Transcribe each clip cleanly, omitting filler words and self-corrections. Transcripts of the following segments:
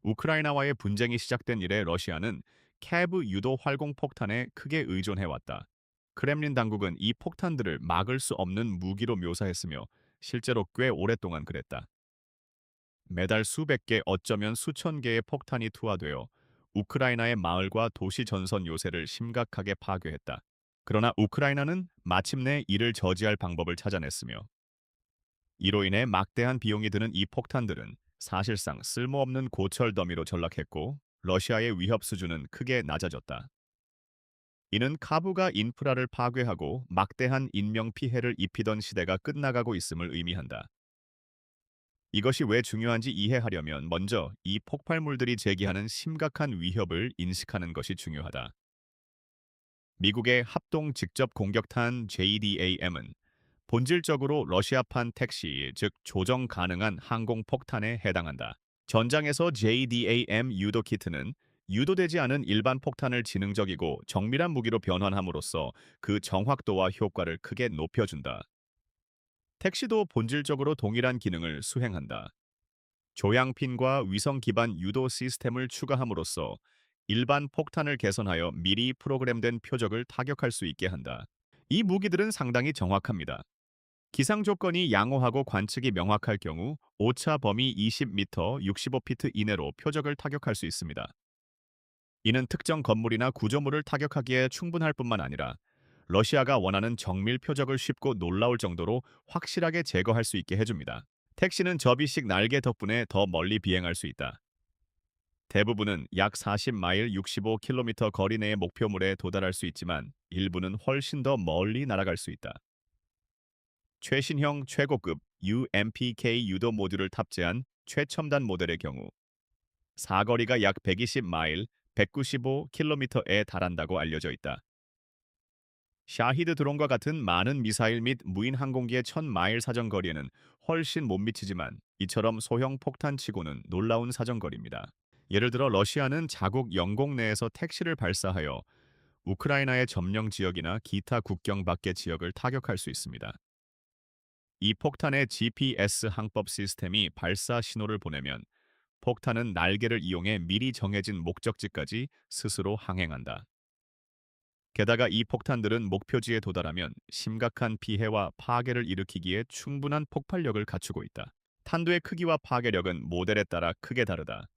우크라이나와의 분쟁이 시작된 이래 러시아는 캐브 유도 활공 폭탄에 크게 의존해왔다. 크렘린 당국은 이 폭탄들을 막을 수 없는 무기로 묘사했으며 실제로 꽤 오랫동안 그랬다. 매달 수백 개 어쩌면 수천 개의 폭탄이 투하되어 우크라이나의 마을과 도시 전선 요새를 심각하게 파괴했다. 그러나 우크라이나는 마침내 이를 저지할 방법을 찾아냈으며 이로 인해 막대한 비용이 드는 이 폭탄들은 사실상 쓸모없는 고철 더미로 전락했고 러시아의 위협 수준은 크게 낮아졌다. 이는 카부가 인프라를 파괴하고 막대한 인명 피해를 입히던 시대가 끝나가고 있음을 의미한다. 이것이 왜 중요한지 이해하려면 먼저 이 폭발물들이 제기하는 심각한 위협을 인식하는 것이 중요하다. 미국의 합동 직접 공격탄 JDAM은 본질적으로 러시아판 택시, 즉 조정 가능한 항공 폭탄에 해당한다. 전장에서 JDAM 유도 키트는 유도되지 않은 일반 폭탄을 지능적이고 정밀한 무기로 변환함으로써 그 정확도와 효과를 크게 높여준다. 택시도 본질적으로 동일한 기능을 수행한다. 조향핀과 위성 기반 유도 시스템을 추가함으로써 일반 폭탄을 개선하여 미리 프로그램된 표적을 타격할 수 있게 한다. 이 무기들은 상당히 정확합니다. 기상 조건이 양호하고 관측이 명확할 경우 오차 범위 20m, 65피트 이내로 표적을 타격할 수 있습니다. 이는 특정 건물이나 구조물을 타격하기에 충분할 뿐만 아니라 러시아가 원하는 정밀 표적을 쉽고 놀라울 정도로 확실하게 제거할 수 있게 해줍니다. 택시는 접이식 날개 덕분에 더 멀리 비행할 수 있다. 대부분은 약 40마일 65km 거리 내의 목표물에 도달할 수 있지만 일부는 훨씬 더 멀리 날아갈 수 있다. 최신형 최고급 UMPK 유도 모듈을 탑재한 최첨단 모델의 경우 사거리가 약 120마일 195km에 달한다고 알려져 있다. 샤히드 드론과 같은 많은 미사일 및 무인 항공기의 1000마일 사정거리에는 훨씬 못 미치지만 이처럼 소형 폭탄치고는 놀라운 사정거리입니다. 예를 들어 러시아는 자국 영공 내에서 택시를 발사하여 우크라이나의 점령 지역이나 기타 국경 밖의 지역을 타격할 수 있습니다. 이 폭탄의 GPS 항법 시스템이 발사 신호를 보내면 폭탄은 날개를 이용해 미리 정해진 목적지까지 스스로 항행한다. 게다가 이 폭탄들은 목표지에 도달하면 심각한 피해와 파괴를 일으키기에 충분한 폭발력을 갖추고 있다. 탄두의 크기와 파괴력은 모델에 따라 크게 다르다.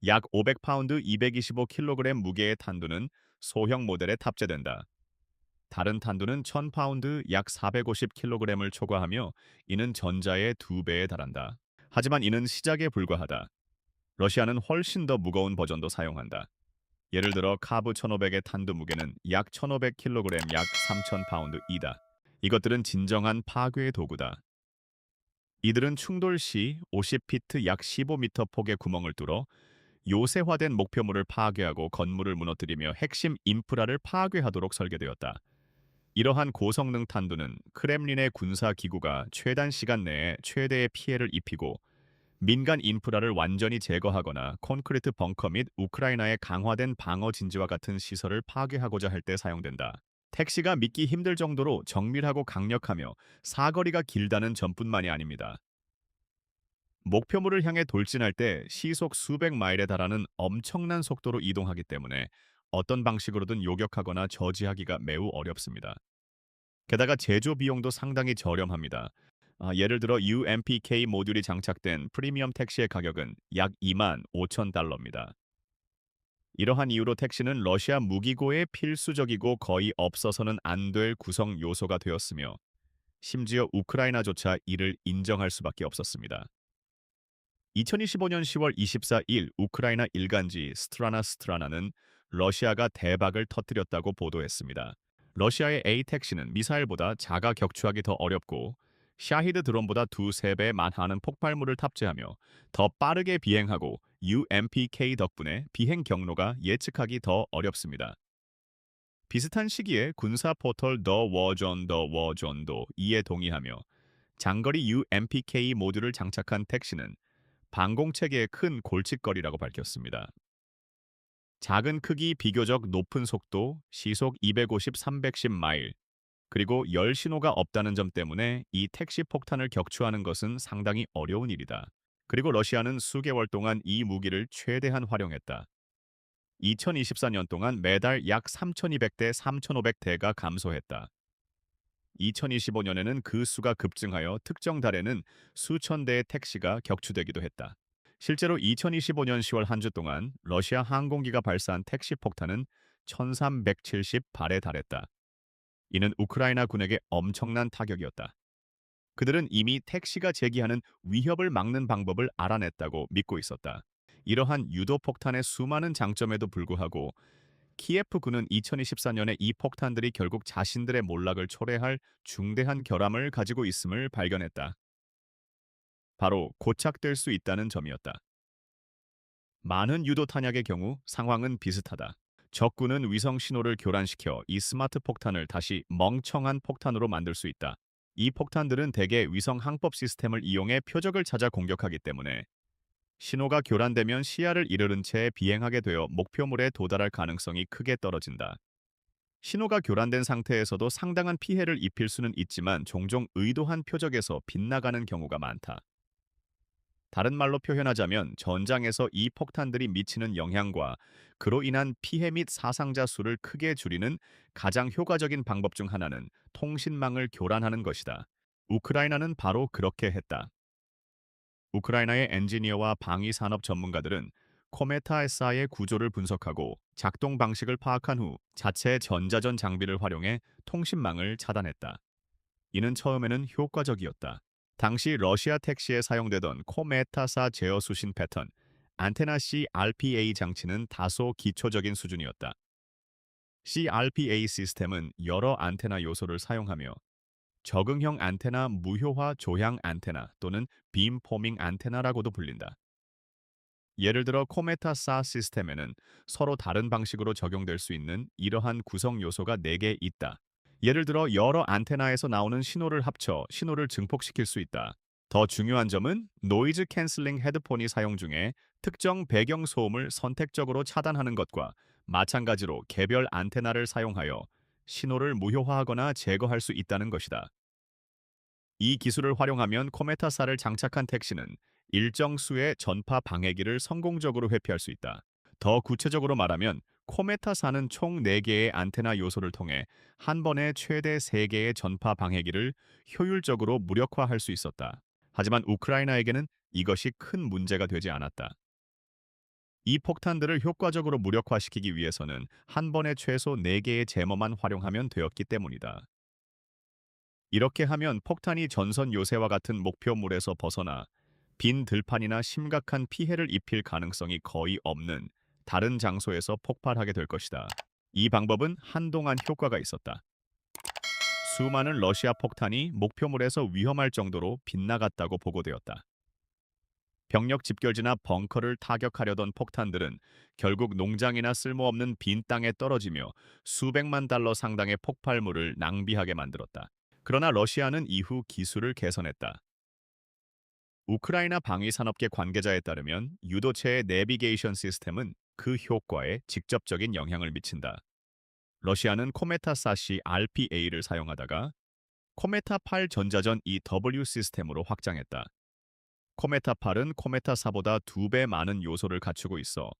약 500파운드 225kg 무게의 탄두는 소형 모델에 탑재된다. 다른 탄두는 1000파운드 약 450kg을 초과하며 이는 전자의 2배에 달한다. 하지만 이는 시작에 불과하다. 러시아는 훨씬 더 무거운 버전도 사용한다. 예를 들어 카브 1500의 탄두 무게는 약 1500kg 약 3000파운드이다. 이것들은 진정한 파괴의 도구다. 이들은 충돌 시 50피트 약 15m 폭의 구멍을 뚫어 요새화된 목표물을 파괴하고 건물을 무너뜨리며 핵심 인프라를 파괴하도록 설계되었다. 이러한 고성능 탄두는 크렘린의 군사 기구가 최단 시간 내에 최대의 피해를 입히고 민간 인프라를 완전히 제거하거나 콘크리트 벙커 및 우크라이나의 강화된 방어 진지와 같은 시설을 파괴하고자 할 때 사용된다. 택시가 믿기 힘들 정도로 정밀하고 강력하며 사거리가 길다는 점뿐만이 아닙니다. 목표물을 향해 돌진할 때 시속 수백 마일에 달하는 엄청난 속도로 이동하기 때문에 어떤 방식으로든 요격하거나 저지하기가 매우 어렵습니다. 게다가 제조 비용도 상당히 저렴합니다. 예를 들어 UMPK 모듈이 장착된 프리미엄 택시의 가격은 약 2만 5천 달러입니다. 이러한 이유로 택시는 러시아 무기고의 필수적이고 거의 없어서는 안 될 구성 요소가 되었으며 심지어 우크라이나조차 이를 인정할 수밖에 없었습니다. 2025년 10월 24일 우크라이나 일간지 스트라나는 러시아가 대박을 터뜨렸다고 보도했습니다. 러시아의 A 택시는 미사일보다 자가 격추하기 더 어렵고 샤히드 드론보다 두세 배 많은 폭발물을 탑재하며 더 빠르게 비행하고 UMPK 덕분에 비행 경로가 예측하기 더 어렵습니다. 비슷한 시기에 군사 포털 더 워존도 이에 동의하며 장거리 UMPK 모듈을 장착한 택시는 방공체계의 큰 골칫거리라고 밝혔습니다. 작은 크기 비교적 높은 속도, 시속 250, 310마일, 그리고 열 신호가 없다는 점 때문에 이 택시 폭탄을 격추하는 것은 상당히 어려운 일이다. 그리고 러시아는 수개월 동안 이 무기를 최대한 활용했다. 2024년 동안 매달 약 3,200대, 3,500대가 감소했다. 2025년에는 그 수가 급증하여 특정 달에는 수천 대의 택시가 격추되기도 했다. 실제로 2025년 10월 한 주 동안 러시아 항공기가 발사한 택시 폭탄은 1,370발에 달했다. 이는 우크라이나 군에게 엄청난 타격이었다. 그들은 이미 택시가 제기하는 위협을 막는 방법을 알아냈다고 믿고 있었다. 이러한 유도 폭탄의 수많은 장점에도 불구하고 키예프군은 2024년에 이 폭탄들이 결국 자신들의 몰락을 초래할 중대한 결함을 가지고 있음을 발견했다. 바로 고착될 수 있다는 점이었다. 많은 유도 탄약의 경우 상황은 비슷하다. 적군은 위성 신호를 교란시켜 이 스마트 폭탄을 다시 멍청한 폭탄으로 만들 수 있다. 이 폭탄들은 대개 위성 항법 시스템을 이용해 표적을 찾아 공격하기 때문에 신호가 교란되면 시야를 잃은 채 비행하게 되어 목표물에 도달할 가능성이 크게 떨어진다. 신호가 교란된 상태에서도 상당한 피해를 입힐 수는 있지만 종종 의도한 표적에서 빗나가는 경우가 많다. 다른 말로 표현하자면 전장에서 이 폭탄들이 미치는 영향과 그로 인한 피해 및 사상자 수를 크게 줄이는 가장 효과적인 방법 중 하나는 통신망을 교란하는 것이다. 우크라이나는 바로 그렇게 했다. 우크라이나의 엔지니어와 방위 산업 전문가들은 코메타 SI의 구조를 분석하고 작동 방식을 파악한 후 자체 전자전 장비를 활용해 통신망을 차단했다. 이는 처음에는 효과적이었다. 당시 러시아 택시에 사용되던 코메타사 제어 수신 패턴, 안테나 CRPA 장치는 다소 기초적인 수준이었다. CRPA 시스템은 여러 안테나 요소를 사용하며 적응형 안테나, 무효화 조향 안테나 또는 빔 포밍 안테나라고도 불린다. 예를 들어 코메타사 시스템에는 서로 다른 방식으로 적용될 수 있는 이러한 구성 요소가 4개 있다. 예를 들어 여러 안테나에서 나오는 신호를 합쳐 신호를 증폭시킬 수 있다. 더 중요한 점은 노이즈 캔슬링 헤드폰이 사용 중에 특정 배경 소음을 선택적으로 차단하는 것과 마찬가지로 개별 안테나를 사용하여 신호를 무효화하거나 제거할 수 있다는 것이다. 이 기술을 활용하면 코메타사를 장착한 택시는 일정 수의 전파 방해기를 성공적으로 회피할 수 있다. 더 구체적으로 말하면 코메타사는 총 4개의 안테나 요소를 통해 한 번에 최대 3개의 전파 방해기를 효율적으로 무력화할 수 있었다. 하지만 우크라이나에게는 이것이 큰 문제가 되지 않았다. 이 폭탄들을 효과적으로 무력화시키기 위해서는 한 번에 최소 4개의 제머만 활용하면 되었기 때문이다. 이렇게 하면 폭탄이 전선 요새와 같은 목표물에서 벗어나 빈 들판이나 심각한 피해를 입힐 가능성이 거의 없는 다른 장소에서 폭발하게 될 것이다. 이 방법은 한동안 효과가 있었다. 수많은 러시아 폭탄이 목표물에서 위험할 정도로 빗나갔다고 보고되었다. 병력 집결지나 벙커를 타격하려던 폭탄들은 결국 농장이나 쓸모없는 빈 땅에 떨어지며 수백만 달러 상당의 폭발물을 낭비하게 만들었다. 그러나 러시아는 이후 기술을 개선했다. 우크라이나 방위산업계 관계자에 따르면 유도체의 내비게이션 시스템은 그 효과에 직접적인 영향을 미친다. 러시아는 코메타사시 RPA를 사용하다가 코메타8 전자전 EW 시스템으로 확장했다. 코메타8은 코메타4보다 2배 많은 요소를 갖추고 있어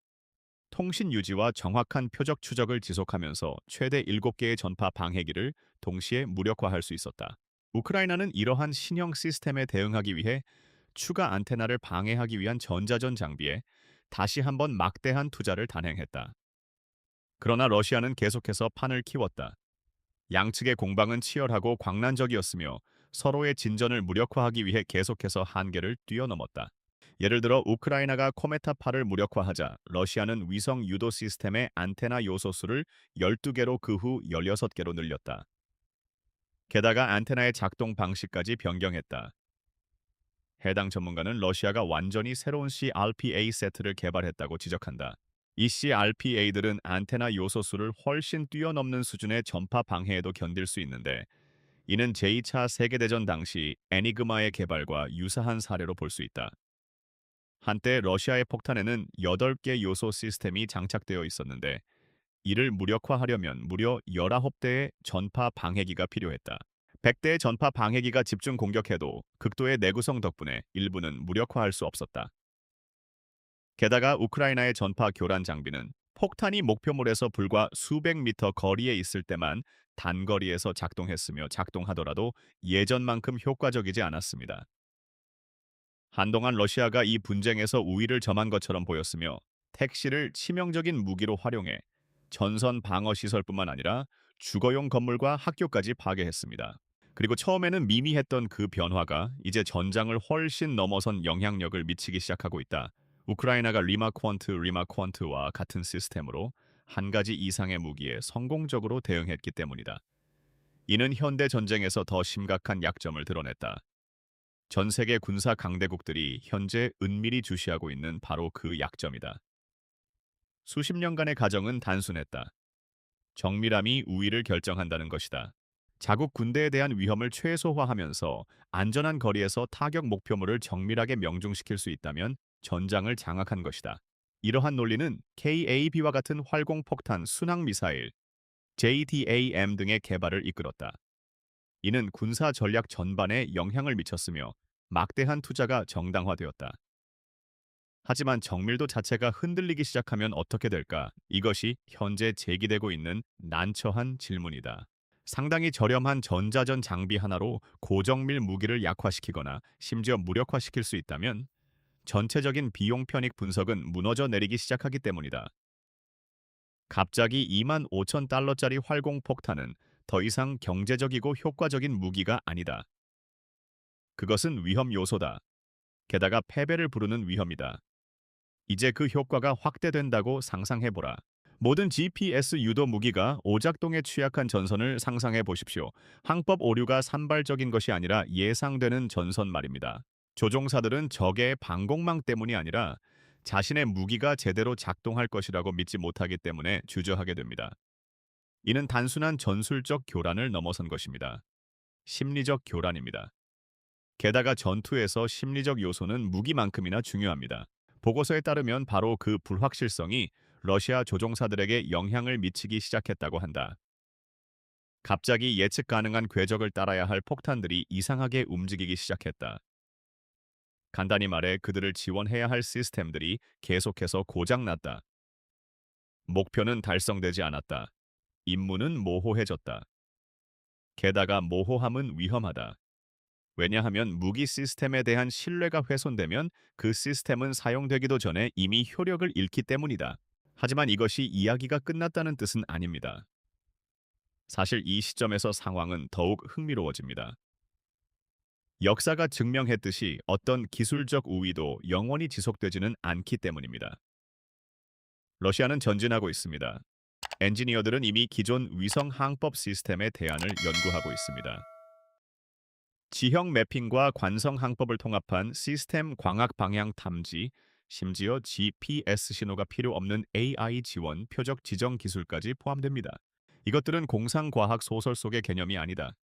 통신 유지와 정확한 표적 추적을 지속하면서 최대 7개의 전파 방해기를 동시에 무력화할 수 있었다. 우크라이나는 이러한 신형 시스템에 대응하기 위해 추가 안테나를 방해하기 위한 전자전 장비에 다시 한번 막대한 투자를 단행했다. 그러나 러시아는 계속해서 판을 키웠다. 양측의 공방은 치열하고 광란적이었으며 서로의 진전을 무력화하기 위해 계속해서 한계를 뛰어넘었다. 예를 들어 우크라이나가 코메타8을 무력화하자 러시아는 위성 유도 시스템의 안테나 요소 수를 12개로 그 후 16개로 늘렸다. 게다가 안테나의 작동 방식까지 변경했다. 해당 전문가는 러시아가 완전히 새로운 CRPA 세트를 개발했다고 지적한다. 이 CRPA들은 안테나 요소 수를 훨씬 뛰어넘는 수준의 전파 방해에도 견딜 수 있는데 이는 제2차 세계대전 당시 애니그마의 개발과 유사한 사례로 볼 수 있다. 한때 러시아의 폭탄에는 8개 요소 시스템이 장착되어 있었는데 이를 무력화하려면 무려 19대의 전파 방해기가 필요했다. 100대의 전파 방해기가 집중 공격해도 극도의 내구성 덕분에 일부는 무력화할 수 없었다. 게다가 우크라이나의 전파 교란 장비는 폭탄이 목표물에서 불과 수백 미터 거리에 있을 때만 단거리에서 작동했으며 작동하더라도 예전만큼 효과적이지 않았습니다. 한동안 러시아가 이 분쟁에서 우위를 점한 것처럼 보였으며 택시를 치명적인 무기로 활용해 전선 방어 시설뿐만 아니라 주거용 건물과 학교까지 파괴했습니다. 그리고 처음에는 미미했던 그 변화가 이제 전장을 훨씬 넘어선 영향력을 미치기 시작하고 있다. 우크라이나가 리마퀀트와 같은 시스템으로 한 가지 이상의 무기에 성공적으로 대응했기 때문이다. 이는 현대 전쟁에서 더 심각한 약점을 드러냈다. 전 세계 군사 강대국들이 현재 은밀히 주시하고 있는 바로 그 약점이다. 수십 년간의 가정은 단순했다. 정밀함이 우위를 결정한다는 것이다. 자국 군대에 대한 위험을 최소화하면서 안전한 거리에서 타격 목표물을 정밀하게 명중시킬 수 있다면 전장을 장악한 것이다. 이러한 논리는 KAB와 같은 활공폭탄 순항 미사일, JDAM 등의 개발을 이끌었다. 이는 군사 전략 전반에 영향을 미쳤으며 막대한 투자가 정당화되었다. 하지만 정밀도 자체가 흔들리기 시작하면 어떻게 될까? 이것이 현재 제기되고 있는 난처한 질문이다. 상당히 저렴한 전자전 장비 하나로 고정밀 무기를 약화시키거나 심지어 무력화시킬 수 있다면 전체적인 비용 편익 분석은 무너져 내리기 시작하기 때문이다. 갑자기 2만 5천 달러짜리 활공폭탄은 더 이상 경제적이고 효과적인 무기가 아니다. 그것은 위험 요소다. 게다가 패배를 부르는 위험이다. 이제 그 효과가 확대된다고 상상해보라. 모든 GPS 유도 무기가 오작동에 취약한 전선을 상상해 보십시오. 항법 오류가 산발적인 것이 아니라 예상되는 전선 말입니다. 조종사들은 적의 방공망 때문이 아니라 자신의 무기가 제대로 작동할 것이라고 믿지 못하기 때문에 주저하게 됩니다. 이는 단순한 전술적 교란을 넘어선 것입니다. 심리적 교란입니다. 게다가 전투에서 심리적 요소는 무기만큼이나 중요합니다. 보고서에 따르면 바로 그 불확실성이 러시아 조종사들에게 영향을 미치기 시작했다고 한다. 갑자기 예측 가능한 궤적을 따라야 할 폭탄들이 이상하게 움직이기 시작했다. 간단히 말해 그들을 지원해야 할 시스템들이 계속해서 고장났다. 목표는 달성되지 않았다. 임무는 모호해졌다. 게다가 모호함은 위험하다. 왜냐하면 무기 시스템에 대한 신뢰가 훼손되면 그 시스템은 사용되기도 전에 이미 효력을 잃기 때문이다. 하지만 이것이 이야기가 끝났다는 뜻은 아닙니다. 사실 이 시점에서 상황은 더욱 흥미로워집니다. 역사가 증명했듯이 어떤 기술적 우위도 영원히 지속되지는 않기 때문입니다. 러시아는 전진하고 있습니다. 엔지니어들은 이미 기존 위성 항법 시스템의 대안을 연구하고 있습니다. 지형 매핑과 관성 항법을 통합한 시스템 광학 방향 탐지, 심지어 GPS 신호가 필요 없는 AI 지원 표적 지정 기술까지 포함됩니다. 이것들은 공상과학 소설 속의 개념이 아니다.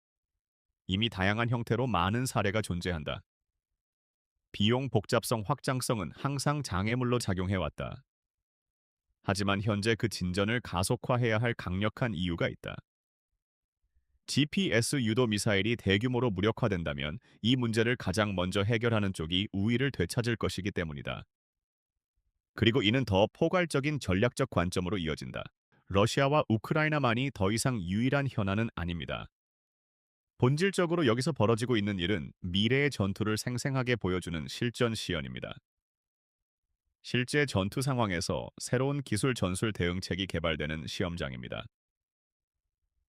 이미 다양한 형태로 많은 사례가 존재한다. 비용 복잡성 확장성은 항상 장애물로 작용해왔다. 하지만 현재 그 진전을 가속화해야 할 강력한 이유가 있다. GPS 유도 미사일이 대규모로 무력화된다면 이 문제를 가장 먼저 해결하는 쪽이 우위를 되찾을 것이기 때문이다. 그리고 이는 더 포괄적인 전략적 관점으로 이어진다. 러시아와 우크라이나만이 더 이상 유일한 현안은 아닙니다. 본질적으로 여기서 벌어지고 있는 일은 미래의 전투를 생생하게 보여주는 실전 시연입니다. 실제 전투 상황에서 새로운 기술 전술 대응책이 개발되는 시험장입니다.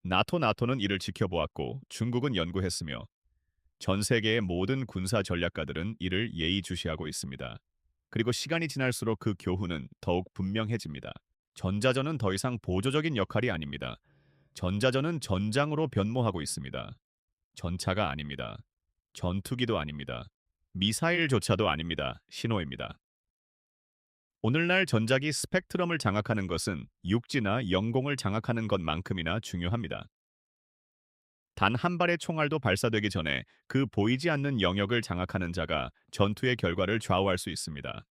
나토는 이를 지켜보았고 중국은 연구했으며 전 세계의 모든 군사 전략가들은 이를 예의주시하고 있습니다. 그리고 시간이 지날수록 그 교훈은 더욱 분명해집니다. 전자전은 더 이상 보조적인 역할이 아닙니다. 전자전은 전장으로 변모하고 있습니다. 전차가 아닙니다. 전투기도 아닙니다. 미사일조차도 아닙니다. 신호입니다. 오늘날 전자기 스펙트럼을 장악하는 것은 육지나 영공을 장악하는 것만큼이나 중요합니다. 단 한 발의 총알도 발사되기 전에 그 보이지 않는 영역을 장악하는 자가 전투의 결과를 좌우할 수 있습니다.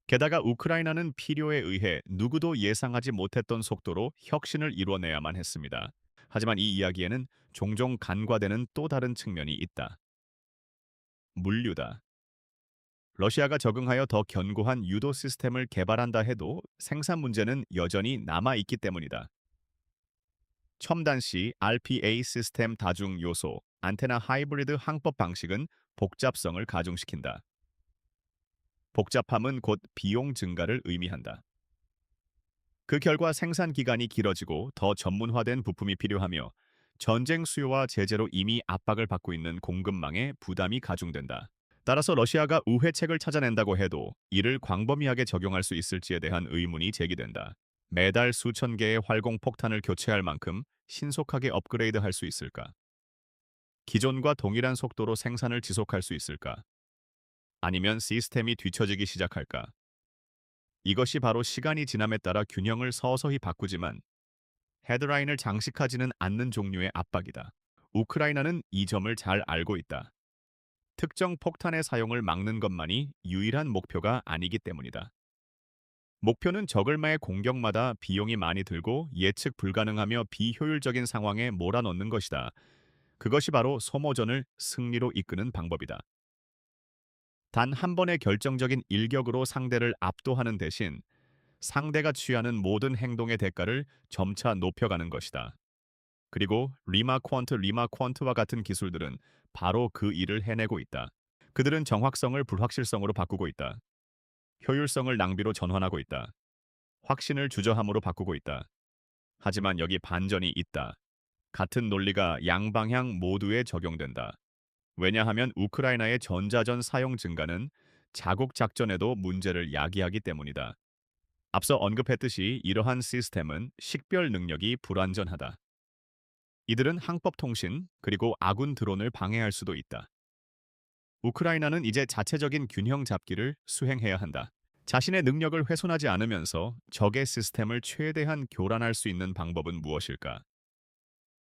게다가 우크라이나는 필요에 의해 누구도 예상하지 못했던 속도로 혁신을 이뤄내야만 했습니다. 하지만 이 이야기에는 종종 간과되는 또 다른 측면이 있다. 물류다. 러시아가 적응하여 더 견고한 유도 시스템을 개발한다 해도 생산 문제는 여전히 남아 있기 때문이다. 첨단 시 RPA 시스템 다중 요소, 안테나 하이브리드 항법 방식은 복잡성을 가중시킨다. 복잡함은 곧 비용 증가를 의미한다. 그 결과 생산 기간이 길어지고 더 전문화된 부품이 필요하며 전쟁 수요와 제재로 이미 압박을 받고 있는 공급망에 부담이 가중된다. 따라서 러시아가 우회책을 찾아낸다고 해도 이를 광범위하게 적용할 수 있을지에 대한 의문이 제기된다. 매달 수천 개의 활공 폭탄을 교체할 만큼 신속하게 업그레이드할 수 있을까? 기존과 동일한 속도로 생산을 지속할 수 있을까? 아니면 시스템이 뒤처지기 시작할까? 이것이 바로 시간이 지남에 따라 균형을 서서히 바꾸지만 헤드라인을 장식하지는 않는 종류의 압박이다. 우크라이나는 이 점을 잘 알고 있다. 특정 폭탄의 사용을 막는 것만이 유일한 목표가 아니기 때문이다. 목표는 적을마의 공격마다 비용이 많이 들고 예측 불가능하며 비효율적인 상황에 몰아넣는 것이다. 그것이 바로 소모전을 승리로 이끄는 방법이다. 단 한 번의 결정적인 일격으로 상대를 압도하는 대신 상대가 취하는 모든 행동의 대가를 점차 높여가는 것이다. 그리고 리마 퀀트와 같은 기술들은 바로 그 일을 해내고 있다. 그들은 정확성을 불확실성으로 바꾸고 있다. 효율성을 낭비로 전환하고 있다. 확신을 주저함으로 바꾸고 있다. 하지만 여기 반전이 있다. 같은 논리가 양방향 모두에 적용된다. 왜냐하면 우크라이나의 전자전 사용 증가는 자국 작전에도 문제를 야기하기 때문이다. 앞서 언급했듯이 이러한 시스템은 식별 능력이 불완전하다. 이들은 항법 통신 그리고 아군 드론을 방해할 수도 있다. 우크라이나는 이제 자체적인 균형 잡기를 수행해야 한다. 자신의 능력을 훼손하지 않으면서 적의 시스템을 최대한 교란할 수 있는 방법은 무엇일까?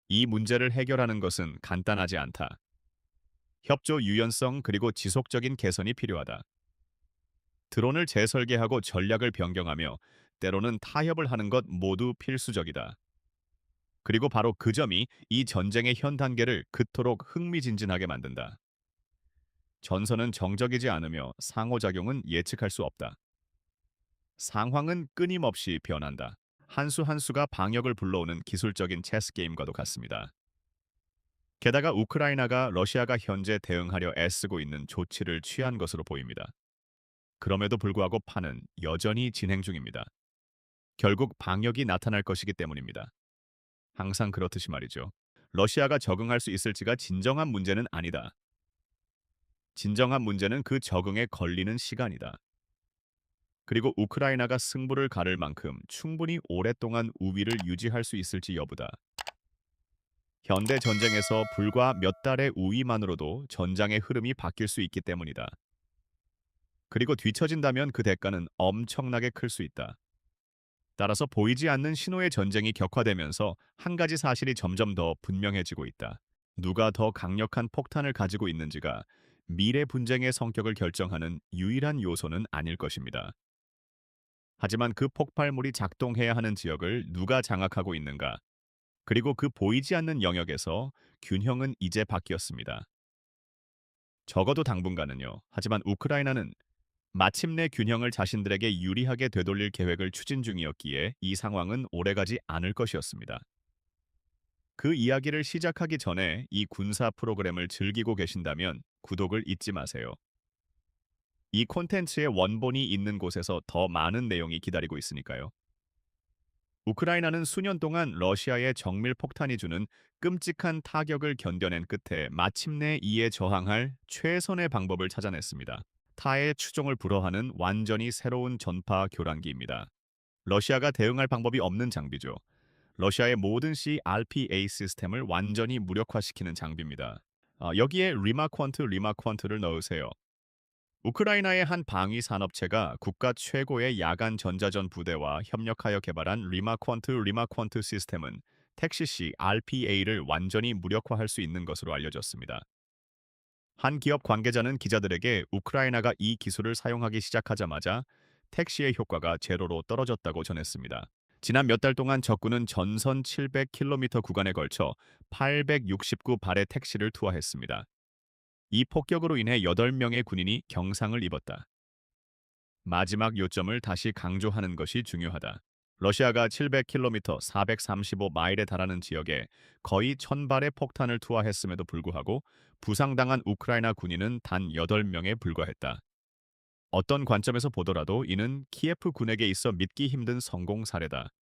이 문제를 해결하는 것은 간단하지 않다. 협조 유연성 그리고 지속적인 개선이 필요하다. 드론을 재설계하고 전략을 변경하며 때로는 타협을 하는 것 모두 필수적이다. 그리고 바로 그 점이 이 전쟁의 현 단계를 그토록 흥미진진하게 만든다. 전선은 정적이지 않으며 상호작용은 예측할 수 없다. 상황은 끊임없이 변한다. 한 수 한 수가 방역을 불러오는 기술적인 체스 게임과도 같습니다. 게다가 우크라이나가 러시아가 현재 대응하려 애쓰고 있는 조치를 취한 것으로 보입니다. 그럼에도 불구하고 판은 여전히 진행 중입니다. 결국 방역이 나타날 것이기 때문입니다. 항상 그렇듯이 말이죠. 러시아가 적응할 수 있을지가 진정한 문제는 아니다. 진정한 문제는 그 적응에 걸리는 시간이다. 그리고 우크라이나가 승부를 가를 만큼 충분히 오랫동안 우위를 유지할 수 있을지 여부다. 현대 전쟁에서 불과 몇 달의 우위만으로도 전장의 흐름이 바뀔 수 있기 때문이다. 그리고 뒤처진다면 그 대가는 엄청나게 클 수 있다. 따라서 보이지 않는 신호의 전쟁이 격화되면서 한 가지 사실이 점점 더 분명해지고 있다. 누가 더 강력한 폭탄을 가지고 있는지가 미래 분쟁의 성격을 결정하는 유일한 요소는 아닐 것입니다. 하지만 그 폭발물이 작동해야 하는 지역을 누가 장악하고 있는가? 그리고 그 보이지 않는 영역에서 균형은 이제 바뀌었습니다. 적어도 당분간은요. 하지만 우크라이나는 마침내 균형을 자신들에게 유리하게 되돌릴 계획을 추진 중이었기에 이 상황은 오래가지 않을 것이었습니다. 그 이야기를 시작하기 전에 이 군사 프로그램을 즐기고 계신다면 구독을 잊지 마세요. 이 콘텐츠의 원본이 있는 곳에서 더 많은 내용이 기다리고 있으니까요. 우크라이나는 수년 동안 러시아의 정밀 폭탄이 주는 끔찍한 타격을 견뎌낸 끝에 마침내 이에 저항할 최선의 방법을 찾아냈습니다. 타의 추종을 불허하는 완전히 새로운 전파 교란기입니다. 러시아가 대응할 방법이 없는 장비죠. 러시아의 모든 RPA 시스템을 완전히 무력화시키는 장비입니다. 여기에 리마퀀트를 넣으세요. 우크라이나의 한 방위 산업체가 국가 최고의 야간 전자전 부대와 협력하여 개발한 리마퀀트 시스템은 택시 RPA를 완전히 무력화할 수 있는 것으로 알려졌습니다. 한 기업 관계자는 기자들에게 우크라이나가 이 기술을 사용하기 시작하자마자 택시의 효과가 제로로 떨어졌다고 전했습니다. 지난 몇 달 동안 적군은 전선 700km 구간에 걸쳐 869발의 택시를 투하했습니다. 이 폭격으로 인해 8명의 군인이 경상을 입었다. 마지막 요점을 다시 강조하는 것이 중요하다. 러시아가 700km 435마일에 달하는 지역에 거의 1000발의 폭탄을 투하했음에도 불구하고 부상당한 우크라이나 군인은 단 8명에 불과했다. 어떤 관점에서 보더라도 이는 키예프 군에게 있어 믿기 힘든 성공 사례다.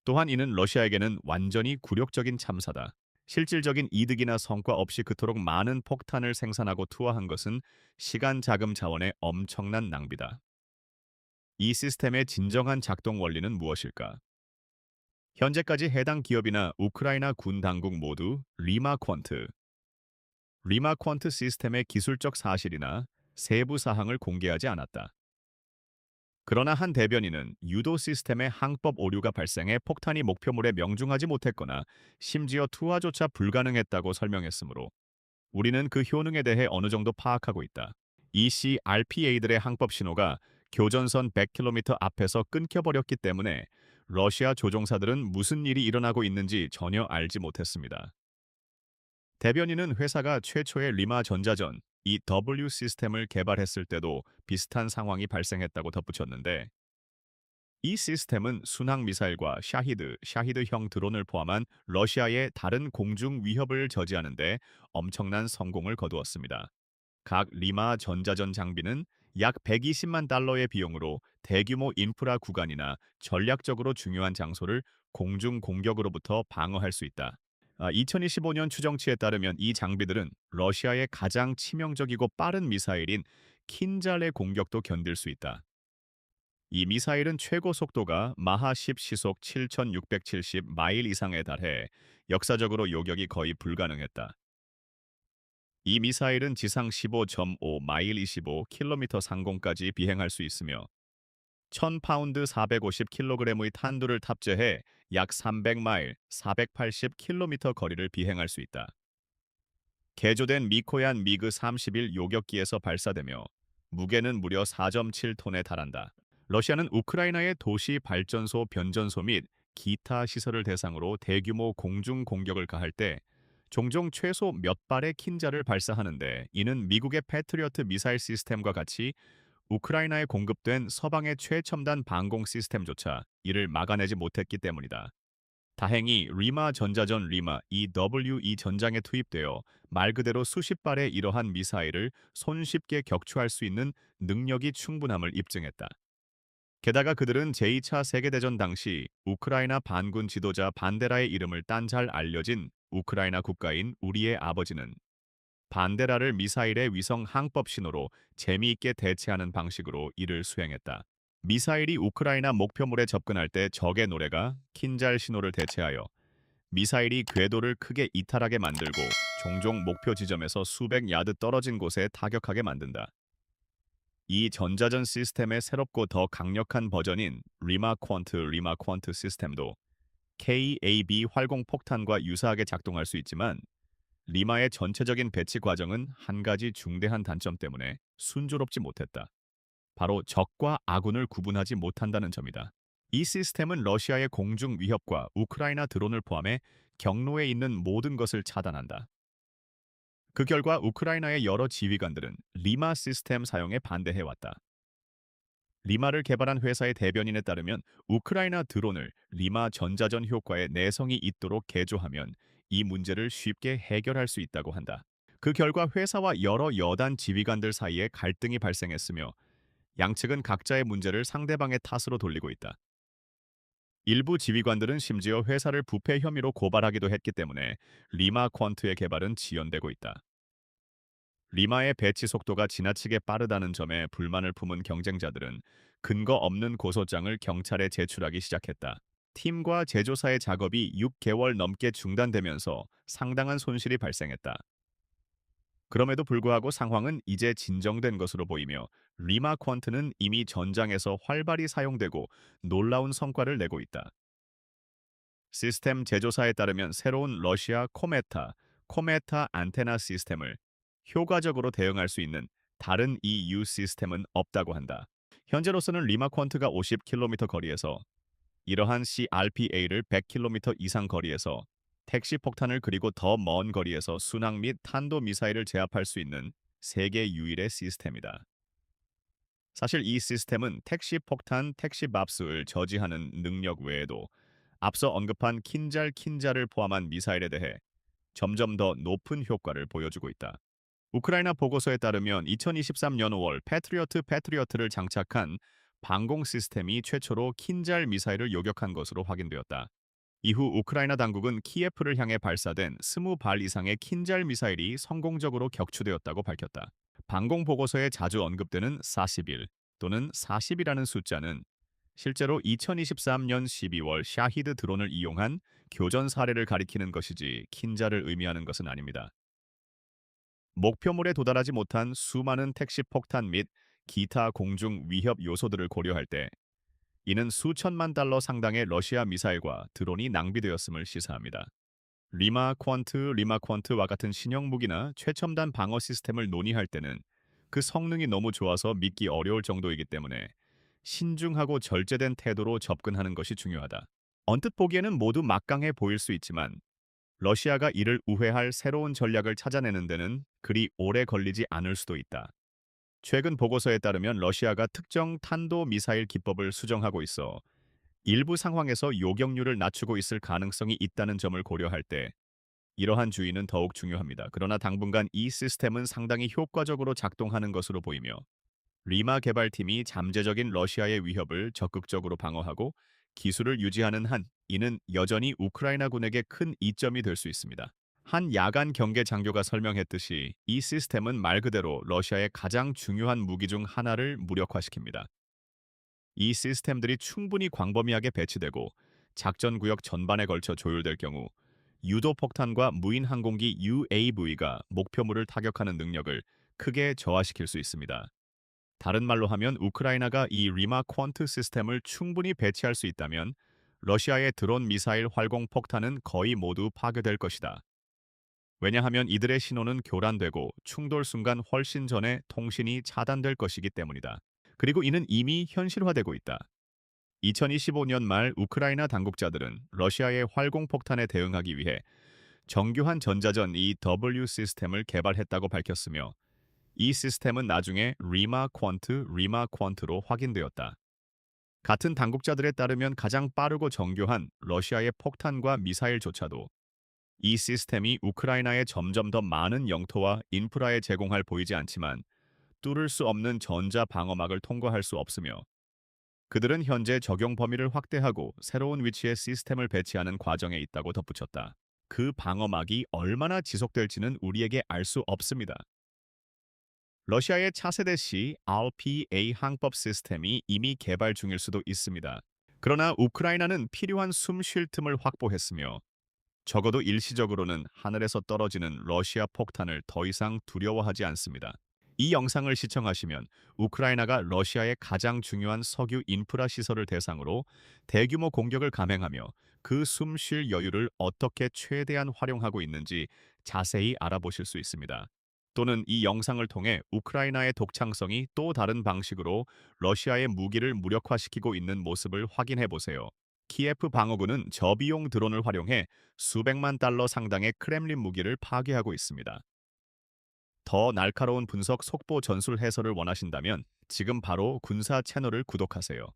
또한 이는 러시아에게는 완전히 굴욕적인 참사다. 실질적인 이득이나 성과 없이 그토록 많은 폭탄을 생산하고 투하한 것은 시간, 자금, 자원의 엄청난 낭비다. 이 시스템의 진정한 작동 원리는 무엇일까? 현재까지 해당 기업이나 우크라이나 군 당국 모두 리마 퀀트 시스템의 기술적 사실이나 세부 사항을 공개하지 않았다. 그러나 한 대변인은 유도 시스템의 항법 오류가 발생해 폭탄이 목표물에 명중하지 못했거나 심지어 투하조차 불가능했다고 설명했으므로 우리는 그 효능에 대해 어느 정도 파악하고 있다. ECRPA들의 항법 신호가 교전선 100km 앞에서 끊겨버렸기 때문에 러시아 조종사들은 무슨 일이 일어나고 있는지 전혀 알지 못했습니다. 대변인은 회사가 최초의 리마 전자전 EW 시스템을 개발했을 때도 비슷한 상황이 발생했다고 덧붙였는데 이 시스템은 순항 미사일과 샤히드형 드론을 포함한 러시아의 다른 공중 위협을 저지하는 데 엄청난 성공을 거두었습니다. 각 리마 전자전 장비는 약 120만 달러의 비용으로 대규모 인프라 구간이나 전략적으로 중요한 장소를 공중 공격으로부터 방어할 수 있다. 2025년 추정치에 따르면 이 장비들은 러시아의 가장 치명적이고 빠른 미사일인 킨잘의 공격도 견딜 수 있다. 이 미사일은 최고 속도가 마하 10 시속 7,670 마일 이상에 달해 역사적으로 요격이 거의 불가능했다. 이 미사일은 지상 15.5 마일 25km 상공까지 비행할 수 있으며 1000파운드 450kg의 탄두를 탑재해 약 300마일 480km 거리를 비행할 수 있다. 개조된 미코얀 미그 31 요격기에서 발사되며 무게는 무려 4.7톤에 달한다. 러시아는 우크라이나의 도시 발전소 변전소 및 기타 시설을 대상으로 대규모 공중 공격을 가할 때 종종 최소 몇 발의 킨자를 발사하는데 이는 미국의 패트리어트 미사일 시스템과 같이 우크라이나에 공급된 서방의 최첨단 방공 시스템조차 이를 막아내지 못했기 때문이다. 다행히 리마 전자전 리마 EWE 전장에 투입되어 말 그대로 수십 발의 이러한 미사일을 손쉽게 격추할 수 있는 능력이 충분함을 입증했다. 게다가 그들은 제2차 세계대전 당시 우크라이나 반군 지도자 반데라의 이름을 딴 잘 알려진 우크라이나 국가인 우리의 아버지는 반데라를 미사일의 위성 항법 신호로 재미있게 대체하는 방식으로 이를 수행했다. 미사일이 우크라이나 목표물에 접근할 때 적의 노래가 킨잘 신호를 대체하여 미사일이 궤도를 크게 이탈하게 만들고 종종 목표 지점에서 수백 야드 떨어진 곳에 타격하게 만든다. 이 전자전 시스템의 새롭고 더 강력한 버전인 리마 퀀트 시스템도 KAB 활공 폭탄과 유사하게 작동할 수 있지만 리마의 전체적인 배치 과정은 한 가지 중대한 단점 때문에 순조롭지 못했다. 바로 적과 아군을 구분하지 못한다는 점이다. 이 시스템은 러시아의 공중 위협과 우크라이나 드론을 포함해 경로에 있는 모든 것을 차단한다. 그 결과 우크라이나의 여러 지휘관들은 리마 시스템 사용에 반대해왔다. 리마를 개발한 회사의 대변인에 따르면 우크라이나 드론을 리마 전자전 효과의 내성이 있도록 개조하면 이 문제를 쉽게 해결할 수 있다고 한다. 그 결과 회사와 여러 여단 지휘관들 사이에 갈등이 발생했으며 양측은 각자의 문제를 상대방의 탓으로 돌리고 있다. 일부 지휘관들은 심지어 회사를 부패 혐의로 고발하기도 했기 때문에 리마 퀀트의 개발은 지연되고 있다. 리마의 배치 속도가 지나치게 빠르다는 점에 불만을 품은 경쟁자들은 근거 없는 고소장을 경찰에 제출하기 시작했다. 팀과 제조사의 작업이 6개월 넘게 중단되면서 상당한 손실이 발생했다. 그럼에도 불구하고 상황은 이제 진정된 것으로 보이며 리마 퀀트는 이미 전장에서 활발히 사용되고 놀라운 성과를 내고 있다. 시스템 제조사에 따르면 새로운 러시아 코메타 안테나 시스템을 효과적으로 대응할 수 있는 다른 EU 시스템은 없다고 한다. 현재로서는 리마 퀀트가 50km 거리에서 이러한 CRPA를 100km 이상 거리에서 택시 폭탄을 그리고 더 먼 거리에서 순항 및 탄도 미사일을 제압할 수 있는 세계 유일의 시스템이다. 사실 이 시스템은 택시 폭탄, 택시 밥수을 저지하는 능력 외에도 앞서 언급한 킨잘을 포함한 미사일에 대해 점점 더 높은 효과를 보여주고 있다. 우크라이나 보고서에 따르면 2023년 5월 패트리어트를 장착한 방공 시스템이 최초로 킨잘 미사일을 요격한 것으로 확인되었다. 이후 우크라이나 당국은 키예프를 향해 발사된 20발 이상의 킨잘 미사일이 성공적으로 격추되었다고 밝혔다. 방공 보고서에 자주 언급되는 40일 또는 40이라는 숫자는 실제로 2023년 12월 샤히드 드론을 이용한 교전 사례를 가리키는 것이지 킨자를 의미하는 것은 아닙니다. 목표물에 도달하지 못한 수많은 택시 폭탄 및 기타 공중 위협 요소들을 고려할 때 이는 수천만 달러 상당의 러시아 미사일과 드론이 낭비되었음을 시사합니다. 리마퀀트와 같은 신형 무기나 최첨단 방어 시스템을 논의할 때는 그 성능이 너무 좋아서 믿기 어려울 정도이기 때문에 신중하고 절제된 태도로 접근하는 것이 중요하다. 언뜻 보기에는 모두 막강해 보일 수 있지만 러시아가 이를 우회할 새로운 전략을 찾아내는 데는 그리 오래 걸리지 않을 수도 있다. 최근 보고서에 따르면 러시아가 특정 탄도 미사일 기법을 수정하고 있어 일부 상황에서 요격률을 낮추고 있을 가능성이 있다는 점을 고려할 때 이러한 주의는 더욱 중요합니다. 그러나 당분간 이 시스템은 상당히 효과적으로 작동하는 것으로 보이며 리마 개발팀이 잠재적인 러시아의 위협을 적극적으로 방어하고 기술을 유지하는 한 이는 여전히 우크라이나군에게 큰 이점이 될 수 있습니다. 한 야간 경계 장교가 설명했듯이 이 시스템은 말 그대로 러시아의 가장 중요한 무기 중 하나를 무력화시킵니다. 이 시스템들이 충분히 광범위하게 배치되고 작전 구역 전반에 걸쳐 조율될 경우 유도 폭탄과 무인 항공기 UAV가 목표물을 타격하는 능력을 크게 저하시킬 수 있습니다. 다른 말로 하면 우크라이나가 이 리마 퀀트 시스템을 충분히 배치할 수 있다면 러시아의 드론 미사일 활공 폭탄은 거의 모두 파괴될 것이다. 왜냐하면 이들의 신호는 교란되고 충돌 순간 훨씬 전에 통신이 차단될 것이기 때문이다. 그리고 이는 이미 현실화되고 있다. 2025년 말 우크라이나 당국자들은 러시아의 활공폭탄에 대응하기 위해 정교한 전자전 EW 시스템을 개발했다고 밝혔으며 이 시스템은 나중에 리마 퀀트로 확인되었다. 같은 당국자들에 따르면 가장 빠르고 정교한 러시아의 폭탄과 미사일조차도 이 시스템이 우크라이나에 점점 더 많은 영토와 인프라에 제공할 보이지 않지만 뚫을 수 없는 전자 방어막을 통과할 수 없으며 그들은 현재 적용 범위를 확대하고 새로운 위치에 시스템을 배치하는 과정에 있다고 덧붙였다. 그 방어막이 얼마나 지속될지는 우리에게 알 수 없습니다. 러시아의 차세대 C RPA 항법 시스템이 이미 개발 중일 수도 있습니다. 그러나 우크라이나는 필요한 숨 쉴 틈을 확보했으며 적어도 일시적으로는 하늘에서 떨어지는 러시아 폭탄을 더 이상 두려워하지 않습니다. 이 영상을 시청하시면 우크라이나가 러시아의 가장 중요한 석유 인프라 시설을 대상으로 대규모 공격을 감행하며 그 숨 쉴 여유를 어떻게 최대한 활용하고 있는지 자세히 알아보실 수 있습니다. 또는 이 영상을 통해 우크라이나의 독창성이 또 다른 방식으로 러시아의 무기를 무력화시키고 있는 모습을 확인해 보세요. 키예프 방어군은 저비용 드론을 활용해 수백만 달러 상당의 크렘린 무기를 파괴하고 있습니다. 더 날카로운 분석 속보 전술 해설을 원하신다면 지금 바로 군사 채널을 구독하세요.